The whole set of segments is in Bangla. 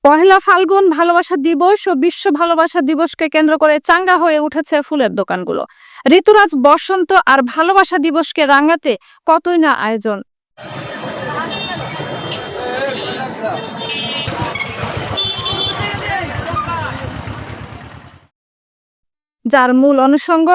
পহেলা ফাল্গুন ভালোবাসা দিবস ও বিশ্ব ভালোবাসা দিবসকে কেন্দ্র করে চাঙ্গা হয়ে উঠেছে ফুলের দোকানগুলো। ঋতুরাজ বসন্ত আর ভালোবাসা দিবসকে রাঙাতে কতই না আয়োজন। যার মূল অনুষঙ্গ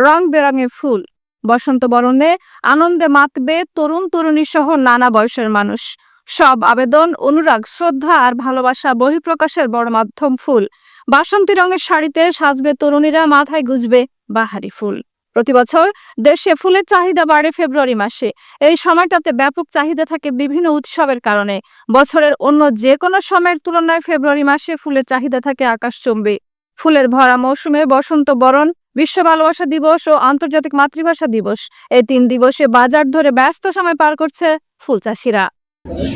রং বেরঙের ফুল। বসন্ত বরণে আনন্দে মাতবে তরুণ তরুণী সহ নানা বয়সের মানুষ। সব আবেদন, অনুরাগ, শ্রদ্ধা আর ভালোবাসা বহিঃপ্রকাশের বড় মাধ্যম ফুল। বাসন্তী রঙের শাড়িতে সাজবে তরুণীরা, মাথায় গুজবে বাহারি ফুল। প্রতি বছর দেশে ফুলের চাহিদা বাড়ে ফেব্রুয়ারি মাসে। এই সময়টাতে ব্যাপক চাহিদা থাকে বিভিন্ন উৎসবের কারণে। বছরের অন্য যে কোনো সময়ের তুলনায় ফেব্রুয়ারি মাসে ফুলের চাহিদা থাকে আকাশচুম্বী। ফুলের ভরা মৌসুমে বসন্ত বরণ, বিশ্ব ভালোবাসা দিবস ও আন্তর্জাতিক মাতৃভাষা দিবস, এই 3 দিবসে বাজার ধরে ব্যস্ত সময় পার করছে ফুল চাষিরা।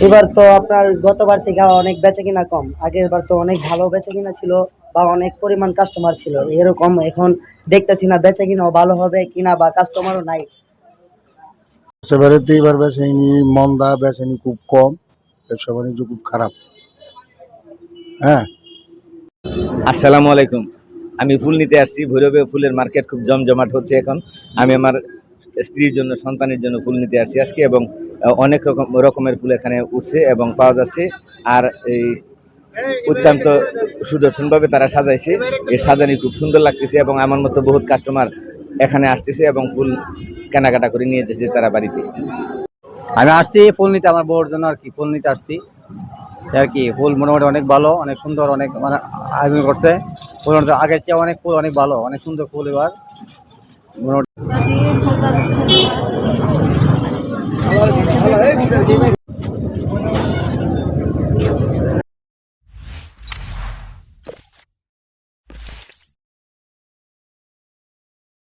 এবার তো আপনার গতবার থেকে অনেক বেচাকেনা কম। আগের বার তো অনেক ভালো বেচাকেনা ছিল বা অনেক পরিমাণ কাস্টমার ছিল। এরকম এখন দেখতেছি না বেচাকেনাও ভালো হবে কিনা বা কাস্টমারও নাই। এবারে তো এবার বেচাকেনি মন্দা, বেচাকেনি খুব কম, ব্যবসা বাণিজ্য খুব খারাপ। হ্যাঁ, আসসালামু আলাইকুম। আমি ফুল নিতে আসছি। ভৈরবে ফুলের মার্কেট খুব জমজমাট হচ্ছে এখন। আমি আমার স্ত্রীর জন্য, সন্তানের জন্য ফুল নিতে আসছি আজকে, এবং অনেক রকমের ফুল এখানে উঠছে এবং পাওয়া যাচ্ছে। আর এই অত্যন্ত সুদর্শনভাবে তারা সাজাইছে। এই সাজানি খুব সুন্দর লাগতেছে এবং আমার মতো বহুত কাস্টমার এখানে আসতেছে এবং ফুল কেনাকাটা করে নিয়ে যেতেছে তারা বাড়িতে। আমি আসছি ফুল নিতে, আমার বউর জন্য আর কি ফুল নিতে আসছি আর কি। ফুল মোটামুটি অনেক ভালো, অনেক সুন্দর, অনেক মানে আয়োজন করছে। ফুল আগের চেয়ে অনেক ফুল অনেক ভালো, অনেক সুন্দর ফুল এবার মোটামুটি।